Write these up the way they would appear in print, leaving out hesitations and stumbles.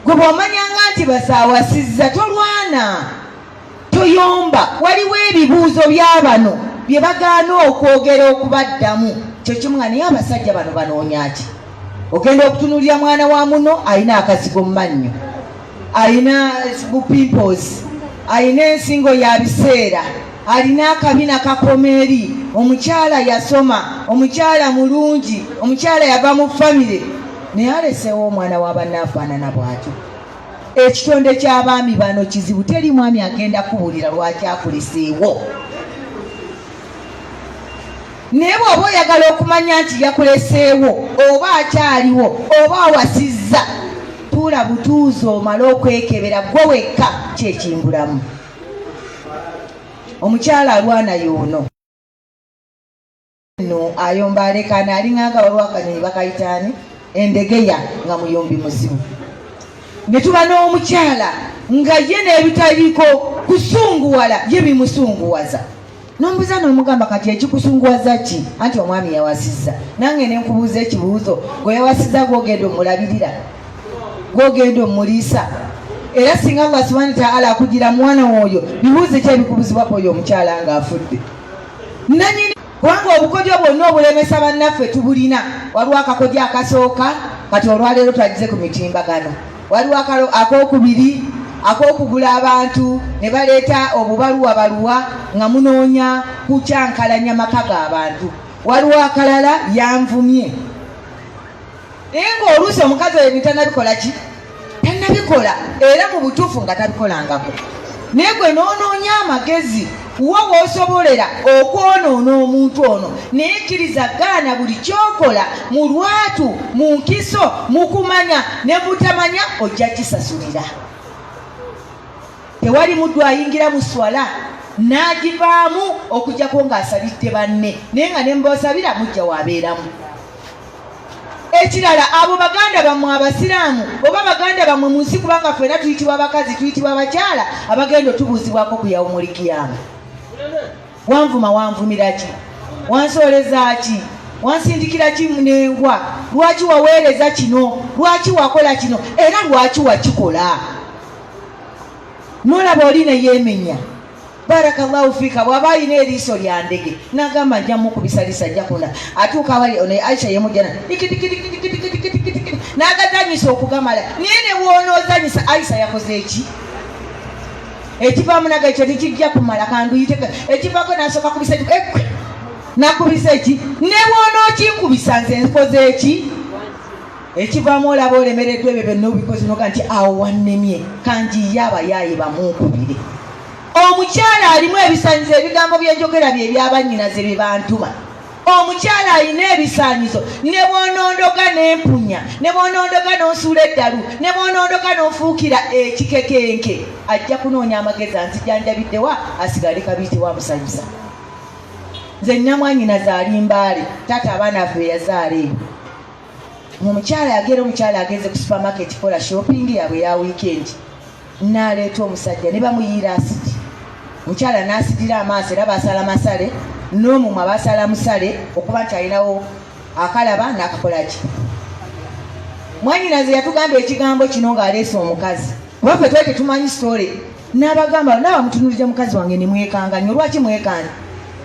gwe bw'omanyanga nti basaawasizza tolwana toyomba. Waliwo ebibuuzo by'abano bye bagaana okwogera okubaddamu. Kyo kimu nga naye abasajja bano banoonya ki? Ogenda okutunuulira mwana wa muno alina akazigo mu mannyo, alina pimples, alina ensingo ya biseera, alina akabina kakomeeri, omukyala yasoma, omukyala mulungi, omukyala yava mu famire, naye aleseewo omwana wa banne afaanana bw'atyo. Ekitonde ky'abaami bano kizibu, teri mwami agenda kubuulira lwaki akuleseewo. Naye bw'oba oyagala okumanya nti yakuleseewo oba akyaliwo oba awasizza, tuula butuuzi omale okwekebera gwe wekka kyekimbulamu. Omukyala alwana y'ono no ayomba alekana alinganga walwakanyonyi bakayitaani endegeya nga muyombi muzibu. Ne tuba n'omukyala nga ye n'ebitaliiko kusunguwala ye bimusunguwaza. Nombuza n'omugamba kati ekikusunguwaza ki? Anti omwami yawasizza. Nange ne nkubuuza ekibuuzo, gwe yawasizza gw'ogenda omulabirira, gw'ogenda omuliisa. Era singa Allah subhanahu wa ta'ala akugira mwana oyo, bibuuze ki ebikubuzibwako oyo omukyala ng'afudde. Nanyini kubanga obukodyo bwonna obulemesa bannaffe tubulina. Waliwo akakodyo akasooka, kati olwaleero twagize ku mitimbagano. Waliwo akokubiri ak'okugula abantu ne baleeta obubaluwabaluwa nga munoonya kukyankalanya maka g'abantu. Waliwo akalala yanvumye. Naye ng'oluusi omukazi oyo tanabikola ki? Tannabikola, era mu butuufu nga tabikolangako. Naye gwe n'onoonya amagezi wa w'osobolera okwonoona omuntu ono, naye kkiriza gaana buli ky'okola mu lwatu, mu nkiso, mu kumanya ne mutamanya ojja kisasulira. Tewali muddu ayingira mu swala n'agivaamu okujjako ng'asabidde banne, naye nga ne mbosabira mujja waabeeramu. Ekirala abo baganda bammwe abasiraamu oba baganda bammwe mu nsi, kubanga ffenna tuyitibwa abakazi tuyitibwa abakyala abagenda otubuuzibwako ku yawumulikiyama. Wanvuma wanvumira ki? Wansooleza ki? Wansindikira ki munengwa? Lwaki waweereza kino? Lwaki wakola kino? Era lwaki wakikola? Nolaba oli ne yeemenya. Barakallahu fika bw'aba alina eriiso lya ndege n'agamba nja mukubisalisa ajja kuna atuuka awali ono Aisha yemujjana n'agazanyisa okugamala. Naye ne bw'onoozanyisa Aisha yakoze eki? Ekivaamu naga ekyo tekijja kumala kanduyite ekivako n'asooka kubisa nakubisa eki? Ne bw'onookinkubisa nze nkoze eki? Ekivaamu olaba olemereddwa ebyo byonna obikozi noga nti awo wannemye kanjiye abayaaye bamunkubire. Omukyala alimu ebisaanyizo ebigambo byenjogera bye by'abannyinaze bye bantuma. Omukyala alina ebisaanyizo, ne bw'onondoga n'empunya, ne bw'onondoga n'osuula eddalu, ne bw'onondoga n'ofuukira ekikekenke, ajja kunoonya amagezi anzijanjabiddewa asigale kabiiti wa musanyusa. Nze nnamwannyinaze ali Mbaale, taata abaana affe be yazaala eyo. Omukyala yagera omukyala agenze ku supermarket kola shopping yaabwe ya weekend, n'aleeta omusajja ne bamuyiira asidi. Omukyala n'asidira amaaso era baasala masale, n'omumwa baasala musale okuba nti alinawo akalaba n'akakola ki. Mwannyinaze yatugamba ekigambo kino ng'aleese omukazi. Kuba ffe twali tetumanyi story. N'abagamba naaba mutunuulire mukazi wange ne mwekanganya. Lwaki mwekanga?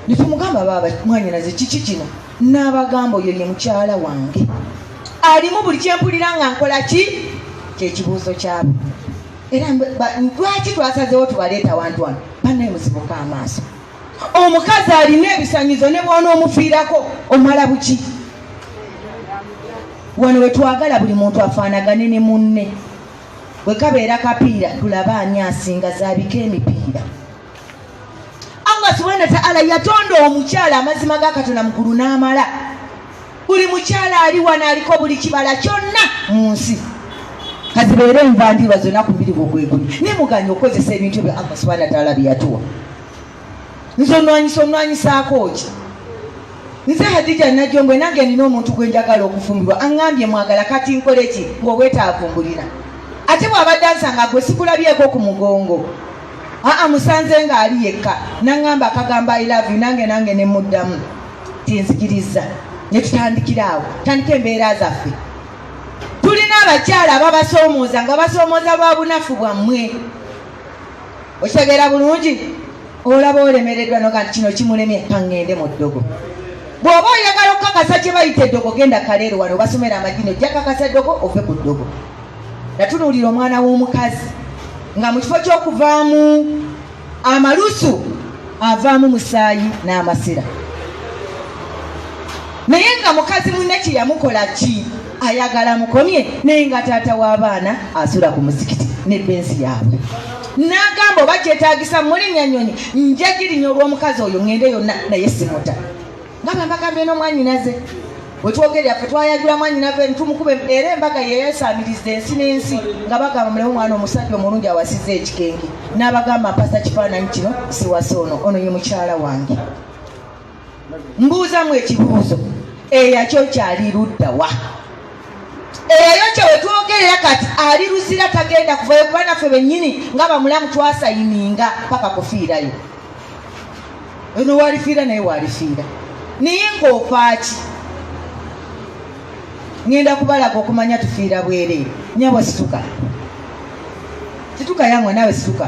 Ne tumugamba baaba mwannyinaze kiki kino? N'abagamba oyo ye mukyala wange. Alimu buli kyempulira nga nkola ki? Kyekibuuzo kyabo. Era lwaki twasazeewo tubaleeta wantu wano? Bannaye muzibuka amaaso. Omukazi alina ebisanyizo ne bw'onoomufiirako omala buki? Wano we twagala buli muntu afaanagane ne munne. Bwe kabeera kapiira tulaba ani asinga zaabika emipiira. Allah subhanahu wa ta'ala yatonda omukyala amazima ga Katonda mukulu n'amala. Buli mukyala ali wano aliko buli kibala kyonna mu nsi. Kazibeere envandiirwa zonna ku mbiri gweguli. Ne muganya okozesa ebintu bya Allah subhanahu wa ta'ala bye yatuwa. Nze onwanyisaako ki? Nze Hadija Najjombwe nange nina omuntu gwe njagala okufumbirwa. Aŋŋambye mwagala kati nkole ki ng'obwetaavumbulira. Ate bw'abadde ansanga gwe sikulabyeko ku mugongo. Musanze ng'ali yekka. N'aŋŋamba akagamba I love you nange ne muddamu. Tinzikiriza. Ne tutandikira awo. Tandika embeera zaffe. tulina abakyala ababasomooza nga basomooza lwa bunafu bwammwe. Okitegeera bulungi? Olaba olemereddwa noga nti kino kimulemye kaŋŋende mu ddogo. Bw'oba oyagala okukakasa kye bayita eddogo genda Kaleero wano basomera amagino ojja kakasa ddogo ove ku ddogo. Natunuulira omwana w'omukazi nga mu kifo ky'okuvaamu amalusu avaamu musaayi n'amasira. Naye nga mukazi munne kye yamukola ki? Ayagala mukomye naye nga taata w'abaana asula ku muzikiti n'ebbenzi yaabwe. N'agamba oba kyetaagisa mulinnya nnyonyi nja girinya olw'omukazi oyo ŋŋende yonna naye simuta. Nga bambagambye n'omwanyinaze bwe twogerera ffe twayajula mwanyinave ntumukube era embaga ye yeesaamiriza ensi n'ensi nga bagamba mulewo omwana omusajja omulungi awasiza ekikenge n'abagamba mpasa kifaananyi kino siwase ono ye mukyala wange. Mbuuzamu ekibuuzo, eyakyo kyali ludda wa? Eyo kye we twogerera kati ali luzira tagenda kuvayo kuba naffe bennyini nga bamulamu twasayininga paka kufiirayo. Ono walifiira naye walifiira. Naye ng'ofaaki ngenda kubalaga okumanya tufiira bwereere. Nyabwa situka. Situka yangwa nawe situka.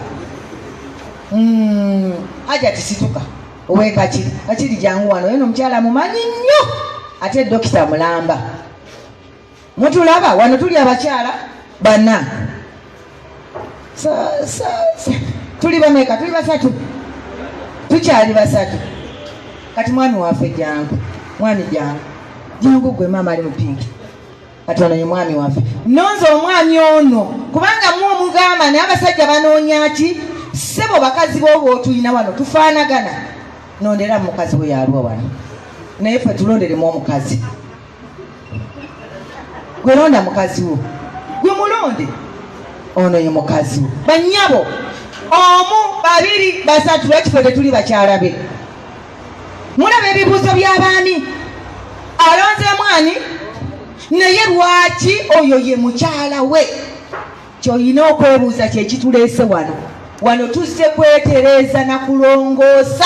Aja tisituka. Owe Kachiri. Kachiri jangu wano. Yeno mchala mumanyi nnyo. Ate Dokita Mulamba. Mutulaba wano tuli abakyala banna. Tuli bameka, tuli basatu. Tukyali basatu. Kati mwami waffe jangu. Mwami jangu. Jangu gwe mama ali mupinki. Kati ono ye mwami waffe. Nonzo omwami ono kubanga mu omugamba naye abasajja banoonya ki? Ssebo bakazi b'obo otuyina wano tufaanagana. Nondera mukazi we yalwa wano. Naye ffe tulonderemu omukazi. Gwe londa mukazi wo. Gwe mulonde. Ono ye mukazi wo. Bannyabo. Omu, babiri, basatu lwekifo tuli bakyala be. Mulaba ebibuuzo by'abaani. Alonzeemu ani? Naye lwaki oyo ye mukyala we? Ky'olina okwebuuza kye kituleese wano. Wano tuzze kwetereeza na kulongoosa.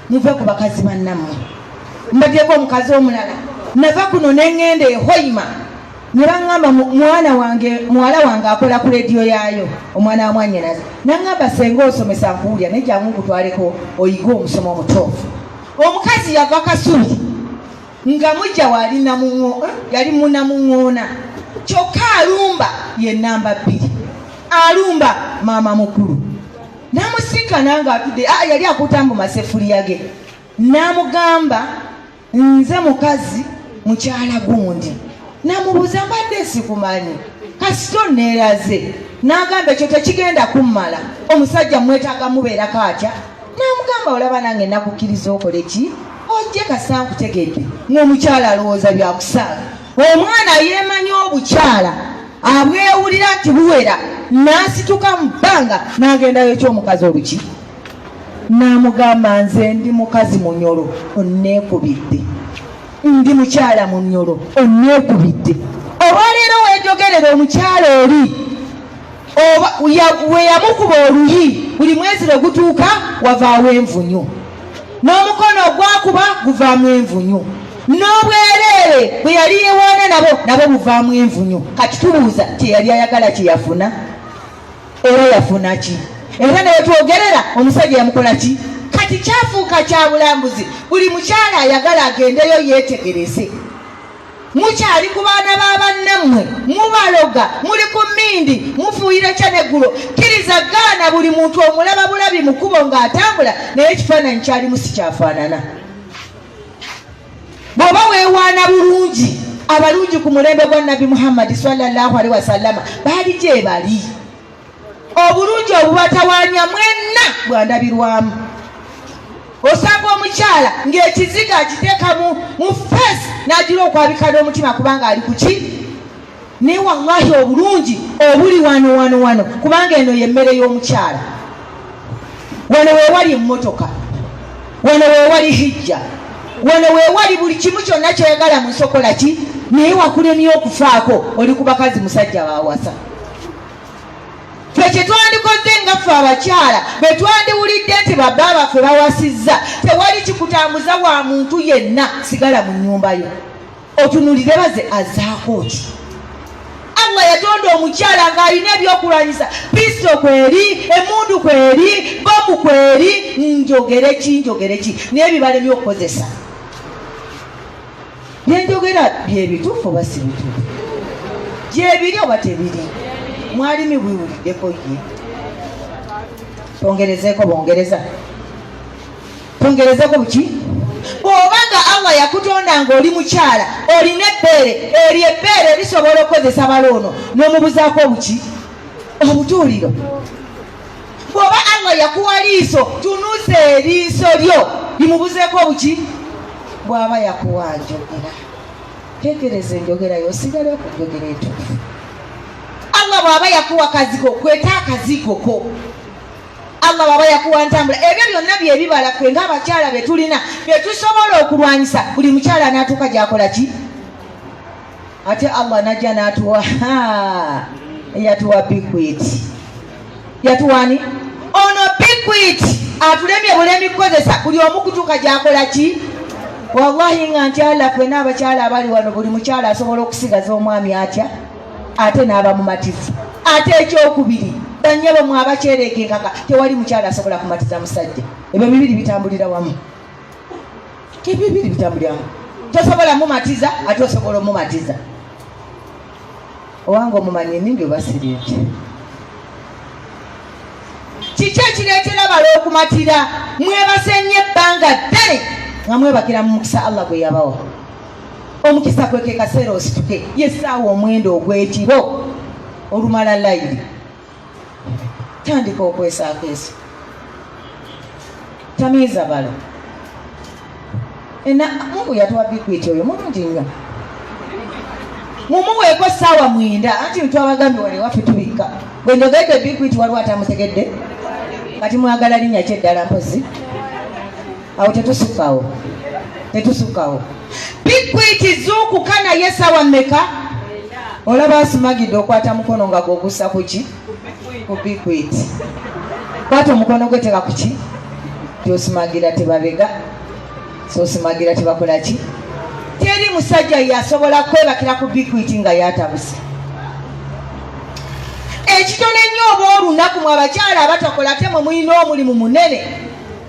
Muve ku bakazi bannammwe. Mbaddeko omukazi omulala. Nava kuno ne ŋŋenda e Hoima. Ne baŋŋamba muwala wange akola ku leediyo yaayo, omwana wa mwannyinaze. Naŋŋamba senga osomesa nkuwulya naye jangu nkutwaleko oyige omusomo omutuufu. Omukazi yava Kasubi nga mujja yali munamuŋŋoona. Kyokka alumba ye namba 2. Alumba maama mukulu. Namusinkana nga atudde yali akutambu masefuliya ge. Namugamba nze mukazi mukyala gundi. Namubuuza mbadde sikumanyi. Kasito neeraze. N'agamba ekyo tekigenda kummala. Omusajja mwetaaga mubeerako atya. Namugamba olaba nange nakukkiriza okole ki? Ojje kasankutegedde. Ng'omukyala alowooza byakusaaga. Omwana yeemanyi obukyala. Abwewulira nti buwera. N'asituka mu bbanga n'agendayo ekyomukazi oluki. N'amugamba nze ndi mukazi munyolo onneekubidde. Ndi mukyala munyolo onneekubidde. Olwaleero weejogerera omukyala oli we yamukuba oluyi buli mwezi lwe gutuuka wavaawo envunyu. N'omukono ogwakuba guvaamu envunyu. N'obwereere bwe yali yewaana nabo buvaamu envunyu. Kati tubuuza kye yali ayagala kye yafuna. Era yafuna ki? Era ne wetwogerera omusajja yamukola ki? Kati kyafuuka kya bulambuzi. Buli mukyala ayagala agendeyo yeetegereze. Mukyali ku baana b'abannammwe, mubaloga, muli ku mmindi, mufuuyira kyaneggulo. Kkiriza gaana buli muntu omulaba bulabi mu kkubo ng'atambula naye ekifaananyi kyalimu si kyafaanana. Bw'oba weewaana bulungi, abalungi ku mulembe gwa Nabi Muhammad sallallahu alaihi wasallama baali gye bali. Obulungi obubatawaanya mwenna bwandabirwamu. Osanga omukyala ng'ekiziga akiteeka mu feesi n'agira okwabika n'omutima kubanga ali ku ki? Naye wallahi obulungi obuli wano kubanga eno y'emmere y'omukyala. Wano weewali emmotoka, wano weewali hijja, wano weewali buli kimu kyonna kyoyagala mu nsokola ki? Naye wakulemye okufaako oli ku bakazi musajja baawasa. Ffe kye twandikoze nga ffe abakyala be twandiwulidde nti babba baffe bawasizza tewali kikutambuza wa muntu yenna sigala mu nnyumba yo. Otunulire baze azaako ki? Allah yatonda omukyala ng'alina ebyokulwanyisa pisto kweri emundu kweri bomu kweri njogere ki n'ebibala by'okukozesa byenjogera byebituufu oba si bituufu gyebiri oba tebiri mwalimi bwiwuliddeko ye tongerezeko buki bw'obanga Allah yakutonda ng'oli mukyala olina ebbeere eryo ebbeere lisobola okukozesa baloono n'omubuzaako obuki obutuuliro bw'oba Allah yakuwa liiso tunuusa eriiso lyo limubuzeeko obuki bw'aba yakuwa njogera tekereza enjogera yosigale ku njogera etuufu Allah bw'aba yakuwa kazigo kweta akazigo ko Allah bw'aba yakuwa ntambula ebyo byonna byebibala ffe ng'abakyala be tulina bye tusobola okulwanyisa buli mukyala n'atuuka gy'akola ki ate Allah najja n'atuwa yatuwa bikwit yatuwani ono bikwit atulemye bulemi kukozesa buli omu kutuuka gy'akola ki wallahi nga ntyala ffe n'abakyala abali wano buli mukyala asobola okusigaza omwami atya ate n'aba mumativu ate ekyokubiri banyabo mwe abakyereka enkaka tewali mukyala asobola kumatiza musajja ebyo bibiri bitambulira wamu tosobola mumatiza ate osobola omumatiza owange omumanyi nindi oba siriiti kiki ekireetera bala okumatira mwebasenye ebbanga ddene nga mwebakira mu mukisa Allah gwe yabawa omukisa kwe ke kaseera osituke yessaawa omwendo ogw'ekiro olumala layiri tandika okwesaako eso tamiiza balo Mungu yatuwa bikwiti oyo mulungi nnyo mumuweeko ssaawa 9 anti ntwabagambye wali waffe tubikka bwe njogedde bikwiti waliwo atamutegedde kati mwagala linnya kyeddala mpozi awo tetusukkawo bikwiti zuukuka naye ssaawa mmeka olaba asumagidde okwata mukono nga gwogussa kuki ku bikwiti kwata omukono gwe teka kuki tyosumagira tebabega sosumagira tebakola ki teri musajja yasobola kwebakira ku bikwiti nga yatabuse ekitone nnyo oba olunaku mwe abakyala abatakola ate mwe mulina omulimu munene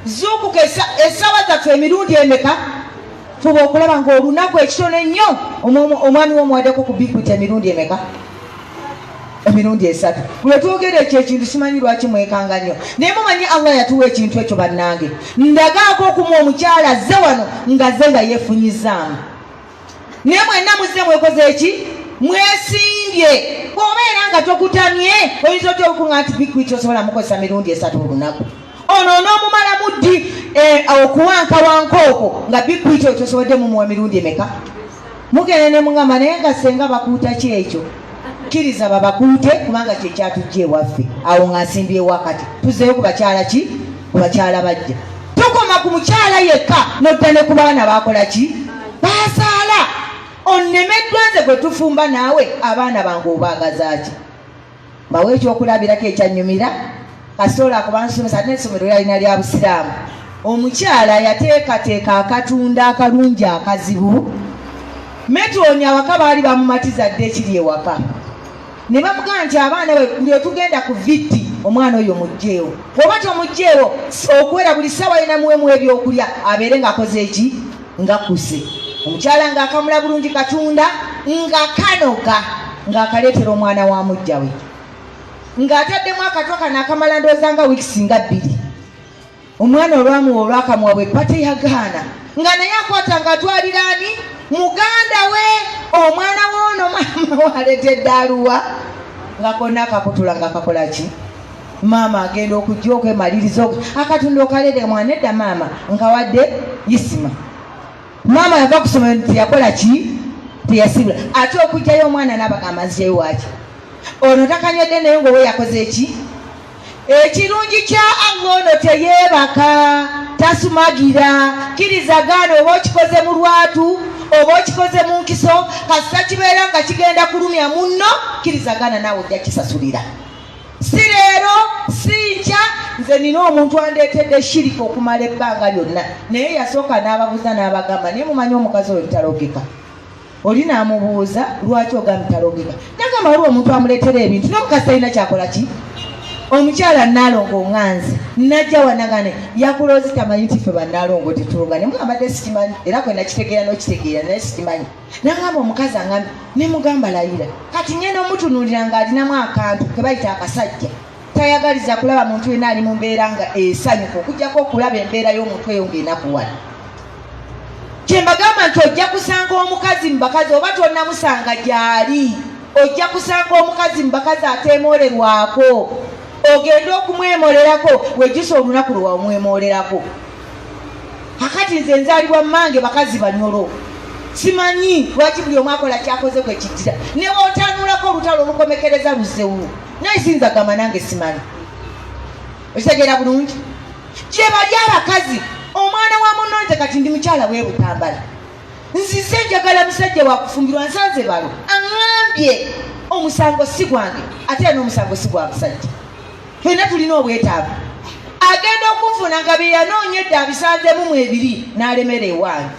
zuukuka essaawa zaffe emirundi emeka fuba okulaba ng'olunaku ekitone nnyo omwami womuwaddeko ku bikwiti emirundi emeka emirundi 3 bwe twogera ekyo ekintu simanyi lwaki mwekanga nnyo naye mumanyi Allah yatuwa ekintu ekyo bannange ndagaako okumuwa omukyala azze wano nga yeefunyizaamu naye mwenna muzze mwekoze eki mwesimbye bw'obeera nga tokutamye oyinza otya okuŋŋa nti bikwiti osobola mukozesa mirundi 3 olunaku ono n'omumala muddi okuwankawanka okwo nga bikwiti ekyo osobodde mumuwa mirundi emeka mugende ne mugamba naye nga senga bakuuta ki ekyo kkiriza babakuute kubanga kyekyatujja ewaffe awo ng'asimbyewo akati tuzzeyo ku bakyala ki ku bakyala bajja tukoma ku mukyala yekka nodda ne ku baana bakola ki baasaala onnemeddwa nze gwe tufumba naawe abaana bange obaagaza ki bawe ekyokulabirako ekyannyumira kasoola akubansomesa ate n'essomero lyalina lya busiraamu omukyala yateekateeka akatunda akalungi akazibu metoonya awaka baali bamumatiza dde ekiri ewaka ne bamugamba nti abaana bwe tugenda ku viti omwana oyo mugjeewo oba tomugjeewo okuwera buli ssaawa yina muwemu ebyokulya abeere ng'akoze eki ngakuse omukyala ng'akamula bulungi katunda nga kanoga ng'akaleetera omwana wa mujja we ng'ataddemu akatwa kano akamala ndowooza nga wiikisi nga 2 omwana olwamuwa olwakamuwa bwe pateyagaana nga naye akwata ng'atwalira ani muganda we omwana woono maama waletedde aluwa nga konna akakutula nga kakola ki maama agenda okujja okwemaliriza akatunda okalere mwana edda maama nkawadde isima maama yava kusoma teyakola ki teyasibula ate okujjayo omwana n'abagamba nzijayo waki ono takanywedde naye ngaowe yakoze eki ekirungi kya Allah ono teyeebaka tasumagira kirizagaana oba okikoze mu lwatu oba okikoze mu nkiso kasita kibeera nga kigenda kulumya munno kirizagaana naawe ojja kisasulira si leero si nkya nze nina omuntu andeetedde shirika okumala ebbanga lyonna naye yasooka n'ababuza n'abagamba naye mumanyi omukazi oyo talogeka oli n'amubuuza lwaki ogamutalogeka nagamba waliwo omuntu amuleetera ebintu n'omukazi talina kyakola ki omukyala Nalongo Nganzi najja wanagane yakuloozi tamanyi nti ffe bannalongo tetulungane mwabadde sikimanyi era kwe nakitegeera n'okitegeera naye sikimanyi nagamba omukazi angambe ne mugamba layira kati ngenda omutunuulira ng'alinamu akantu ke bayita akasajja tayagaliza kulaba muntu yenna ali mu mbeera nga esanyuka okuggyako okulaba embeera y'omuntu eyo ng'enakuwala kye mbagamba nti ojja kusanga omukazi mu bakazi oba tonnamusanga gy'ali ojja kusanga omukazi mu bakazi ateemoolerwako ogenda okumwemolerako wejjusa olunaku lwe wamwemolerako kakati nze nzaalibwa mmange bakazi banyolo simanyi lwaki buli omu akola kyakoze kwe kittira ne wootanuulako olutalo olukomekereza luzewu naye sinza gamba nange simanyi okitegeera bulungi gye bali abakazi omwana wa munonze kati ndi mukyala we Butambala nzize njagala musajja wakufumbirwa nsanze balo aŋambye omusango si gwange ate n'omusango si gwa musajja fenna tulina obwetaavu agenda okunfuna nga bye yanoonyedde abisanzemu mu ebiri n'alemera ewange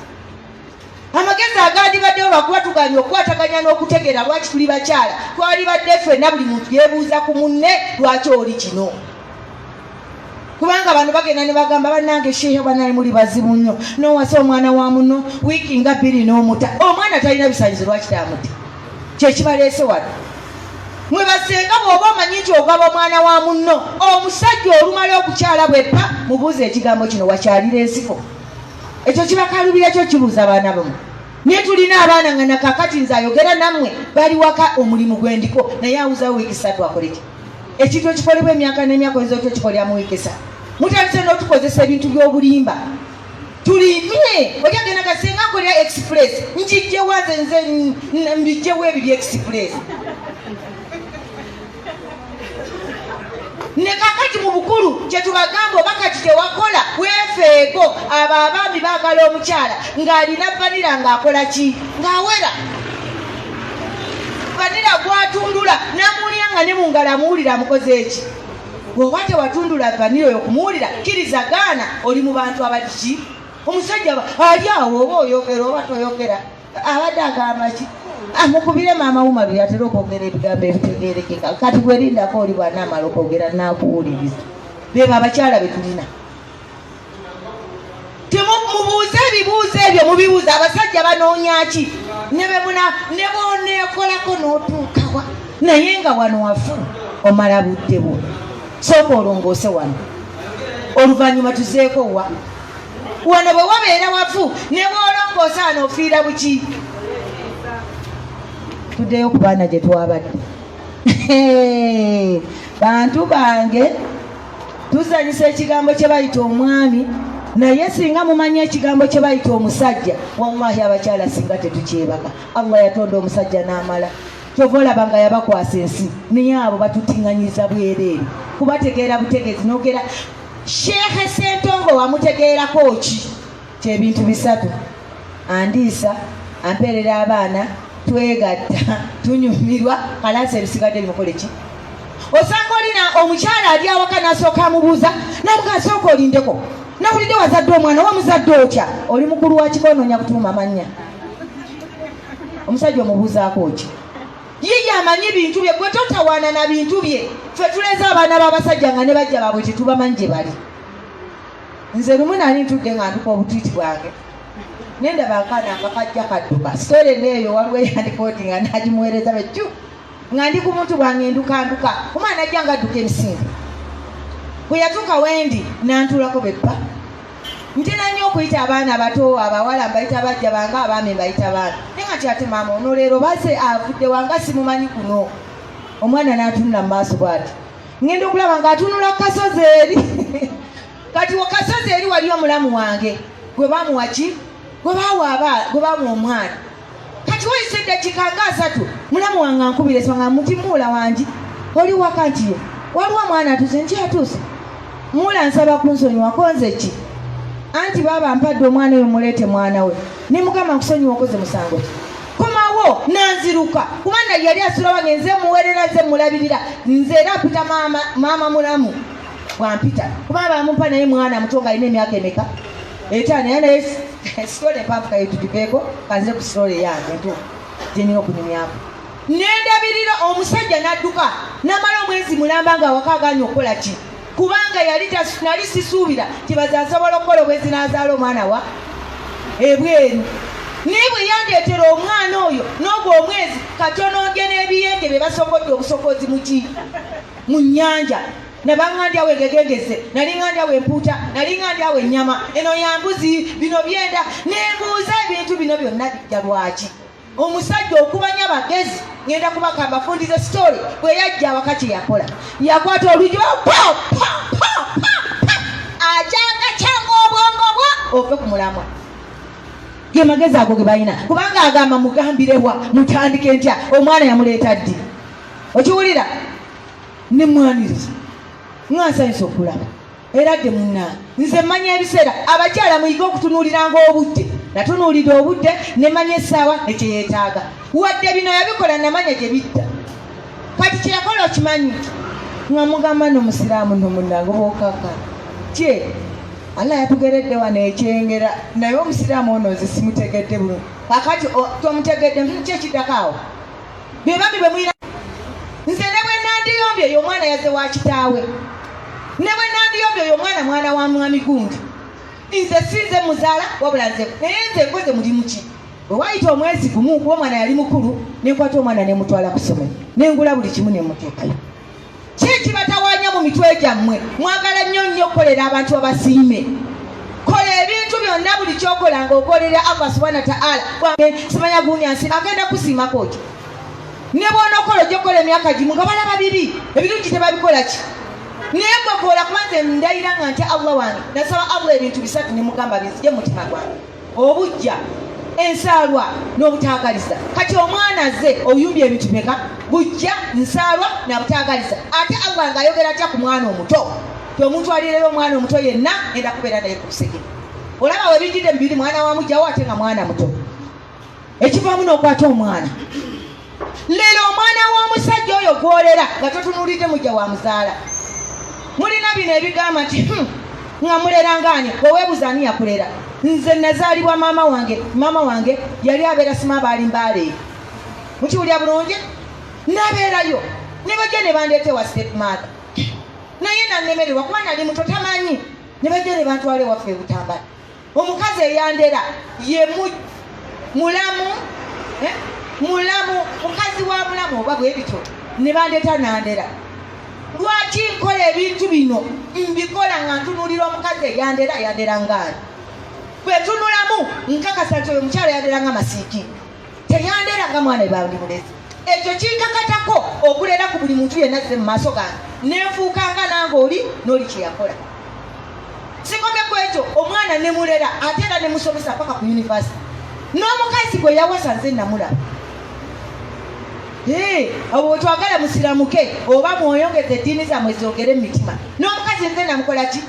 amagezi agandibaddeyo lwakuba tuganye okukwataganya n'okutegeera lwaki tuli bakyala twalibadde ffenna buli muntu yeebuuza ku munne lwaki oli kino kubanga bano bagenda ne bagamba bannange sheehe banali muli bazibu nnyo n'owasa omwana wa muno wiiki nga 2 n'omuta omwana talina bisaanyizo lwaki tamuti kyekibaleese wano mwe basenga bw'oba omanyi nti ogaba omwana wa muno omusajja olumala okukyala bweppa mubuuze ekigambo kino wakyalira ensiko ekyo kibakalubira kyo kibuuza abaana bamu naye tulina abaana nga nakakati nze ayogera nammwe bali waka omulimu gwendiko naye awuzawo wiiki 3 akoleki ekintu ekikolebwa emyaka n'emyaka oyinza otyo kikolera mu wiiki 3 mutandise n'otukozesa ebintu by'obulimba tulimye olyagenda gasenga nkolera express njijjewo nze mbijjewo ebiri express ne kakati mu bukulu kye tubagamba oba kati tewakola weefeeko abo abaami baagala omukyala ng'alina vanira ng'akola ki ng'awera vanira gwatundula n'amuwulira nga ne mu ngalo amuwulira amukoze eki bw'oba tewatundula vanira oyo kumuwulira kirizagaana oli mu bantu abali ki omusajja ali awo oba oyogera oba toyogera abadde agamba ki amukubire maama wuma bye yatera okwogera ebigambo ebitegeerekeka kati gwerindako oli bw'anaamala okwogera naakuwuliriza beba abakyala be tulina temubuuze ebibuuzo ebyo mubibuuza abasajja banoonya ki ne booneekolako n'otuukawa naye nga wano wafu omala budde bwo sooka olongoose wano oluvannyuma tuzeeko wa wano bwe wabeera wafu ne bwolongoosa wano ofiira buki tuddeyo ku baana gye twabadde bantu bange tuzanyisa ekigambo kye bayita omwami naye singa mumanya ekigambo kye bayita omusajja wallahi abakyala singa tetukyebaka Allah yatonda omusajja n'amala kyova olaba nga yabakwasa ensi naye abo batutiŋŋanyiza bwereere kubategeera butegeezi nogera Sheekhe Ssentongo wamutegeerako ki kyebintu 3 andiisa ampeerera abaana twegatta tunyumirwa kalaasa ebisigadde bimukole ki osanga olina omukyala ali awaka n'asooka amubuuza namukasooka olindeko nawulidde wazadde omwana wamuzadde otya oli mukulu wa kikonoonya kutuuma mannya omusajja omubuuzaako ki yiye amanyi bintu bye gwe totawaana na bintu bye ffe tuleze abaana b'abasajja nga ne bajja baabwe tetubamanyi gye bali nze lumu nali ntudde nga nduka obutwiti bwange nendaba akaana nga kajja kadduka sitole neeyo waliwo eyandikooti nga nagimuweereza beccu nga ndi ku muntu bwange ndukanduka omwana ajja nga adduka emisingo bwe yatuuka wendi nantuulako beppa ntera nnyo okuyita abaana abato abawala mbayita bajja bange abaami mbayita baana naye nga kyate maama ono leero base avudde wanga simumanyi kuno omwana n'atunula mu maaso bw'ati ngenda okulaba ng'atunula ku kasozi eri kati wakasozi eri wali omulamu wange gwe bamuwa ki gwe bamuwa omwana kati wayise eddakiika nga 3 mulamu wange ankubira esonga mutimuula wangi oli waka nti waliwo omwana atuuse nki atuuse muula nsaba kunsonyiwa konze ki anti baaba mpadde omwana oyo muleete mwana we ne mugamba nkusonyiwa okoze musango ki komawo nanziruka kubanga yali asula wange nze muweerera nze mulabirira nze era apita maama mulamu bwampita kubanga bamumpa naye mwana muto nga alina emyaka emeka 5 naye naye sitole empanvu kaye tugiveeko kanze ku sitole yange ntuufu jenina okunyumyako. Nendabirira omusajja n'adduka n'amala omwezi mulamba nga wakaganya okukola ki kubanga nali sisuubira kibaza asobola okukola obwezi n'azaala omwana wa ebweru. Naye bwe yandeetera omwana oyo n'ogwo omwezi katono nge n'ebiyenge bye basokodde obusokozi mu nnyanja nabaŋŋandyawo egegegeze nalinŋandyawo empuuta nalinŋandyawo ennyama eno yambuzi bino byenda nembuuza ebintu bino byonna bijja lwaki. Omusajja okubanya bagezi ngenda kubaka bafundize story bwe yajja wakati yakola yakwata oluggi ajanga kyanga obwongo bwa ove ku mulamwa. Ge magezi ago ge balina kubanga agamba mugambirewa mutandike ntya omwana yamuleeta ddi okiwulira ne mwaniriza mwansanyusa okulaba era dde munna nze mmanya ebiseera abakyala muyige okutunuuliranga obudde natunuulira obudde ne manya essaawa ekyeyeetaaga wadde bino yabikola namanya gye bidda kati kyeyakola okimanyi nga mugamba n'omusiraamu nomunnange bookaka kye Allah yatugeredde wano ekyengera naye omusiraamu ono nze simutegedde bulungi kakati tomutegedde kyekiddakaawo bye bambi bwe mwina nze ne bwe nandiyombye oyo omwana yazze wa kitaawe ne bwe nandiyombye oyo mwana wa mwami gundi nze sinze muzaala wabula nze naye nze nkoze mulimu ki bwe wayita omwezi gumu kuba omwana yali mukulu nenkwata omwana nemutwala ku ssomero nengula buli kimu nemuteekayo. Kyekibatawanya mu mitwe gyammwe mwagala nnyo okukolera abantu abasiime kola ebintu byonna buli kyokola ng'okolera Allah subhanahu wa ta'ala simanya gunyansi agenda kusiimako ki ne bw'onookola ojja emyaka gimu nga balaba bibi ebirungi tebabikola ki naye gwekola kubanze ndayira nga nti Allah wange nasaba Allah ebintu bisatu ne mugamba bizije mutima gwange obujja ensaalwa n'obutaagaliza. Kati omwana ze oyumbye ebintu beka bujja nsaalwa n'obutaagaliza ate Allah ng'ayogera atya ku mwana omuto tomutwalirira omwana omuto yenna enda kubeera naye ku kusegera olaba we bijjidde mubiri mwana wa mujjawo ate nga mwana muto ekivaamu n'okwata omwana. Leero omwana w'omusajja oyo gwolera nga totunuulidde mujja wa muzaala mulina bino ebigamba nti nga mulera ngaani oweebuza ani yakulera. Nze nazaalibwa maama wange yali abeera simabaali mbaale mukiwulya bulungi nabeerayo ne bajja ne bandeeta ewa step mother naye nannemererwa kuba nali muto tamanyi ne bajja ne bantwala ewaffe ebutambala. Omukazi eyandera ye mulamu mukazi wa mulamu oba bwe bityo ne bandeeta nandera. Lwaki nkola ebintu bino mbikola nga ntunuulira omukazi yandera ngaani bwetunulamu nkakasa nti oyo mukyala yandera nga masiiki teyandera nga mwana ebandi mulezi. Ekyo kinkakatako okulera ku buli muntu yenna zze mu maaso gange nenfuukanga nange oli n'oli kyeyakola. Sikomye ku ekyo omwana ne mulera ate era ne musomesa paka ku yunivasite n'omukazi gwe yawasa nze namulaba. Abo bwetwagala musiramuke oba mweyongeze eddiini zammwe zogere mu mitima n'omukazi nze namukola ki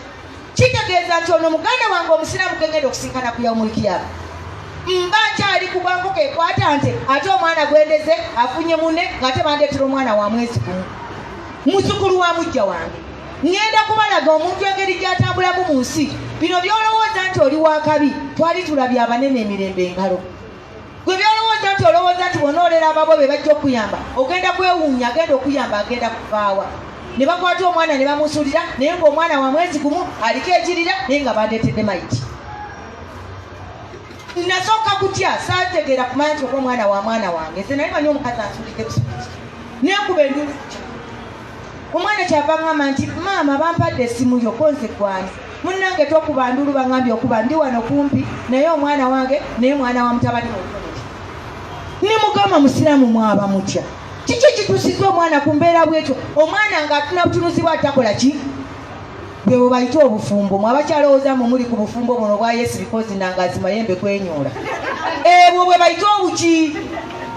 kitegeeza nti ono muganda wange omusiraamu gengenda okusinkana ku yaumulkiyama mba nkyali ku bwangu kekwata nti ate omwana gwendeze afunye munne ng'ate bandeetera omwana wa mwezi gumu muzzukulu wa mujja wange ngenda kubalaga omuntu engeri gy'atambulamu mu nsi. Bino by'olowooza nti oli wa kabi twali tulabye abanene emirembe engalo gwe by'olowooza nti olowooza nti bonoolera ababo be bajja okuyamba ogenda kwewuunya agenda okuyamba agenda kuvaawa. Ne bakwata omwana ne bamusulira naye ng'omwana wa mwezi gumu aliko ekirira naye nga bandeetedde mayiti. Nasooka kutya saategeera kumanya nti oba omwana wa mwana wange nze naye manyi omukazi ansulidde busukiti nenkuba enduulu omwana kyava ngamba nti maama bampadde essimu yo konze gwani munnange tokuba ndulu baŋŋambye okuba ndi wano kumpi naye omwana wange naye mwana wa mutabani mukunti ne mugamba musiraamu mwaba mutya kiki kitusiza omwana ku mbeera bwekyo omwana ng'atuna butunuzibwa atakola ki bwe bayita obufumbo mwe abakyalowooza mu muli ku bufumbo buno bwa Yesu bikozi nangazi mayembe kwenyoola ebwo bwe bayita obuki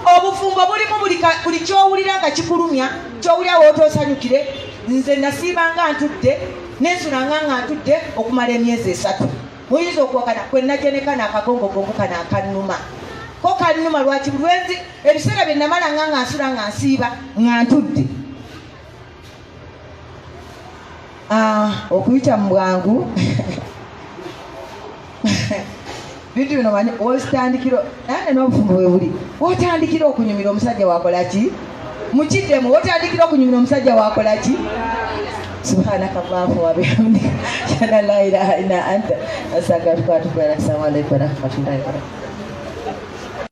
obufumbo bulimu buli kyowulira nga kikulumya kyowulira wootosanyukire. Nze nasiibanga ntudde nensunanga nga ntudde okumala emyezi 3 muyinza okuwakana kwe najenekana akagongogongo kana akannuma ko kannuma lwaki bulwenzi ebiseera bye namala nga nsula nga nsiiba nga ntudde okuyita mu bwangu bintu bino manyi ositandikiro ane n'obufumbo bwe buli otandikira okunyumira omusajja wakola ki mukiddemu otandikira okunyumira omusajja wakola ki subhanaka allahumma wa bihamdika shada la ilaha illa anta astaghfiruka wa atubu ilaik. Assalamu alaikum wa rahmatullahi wa barakatuh.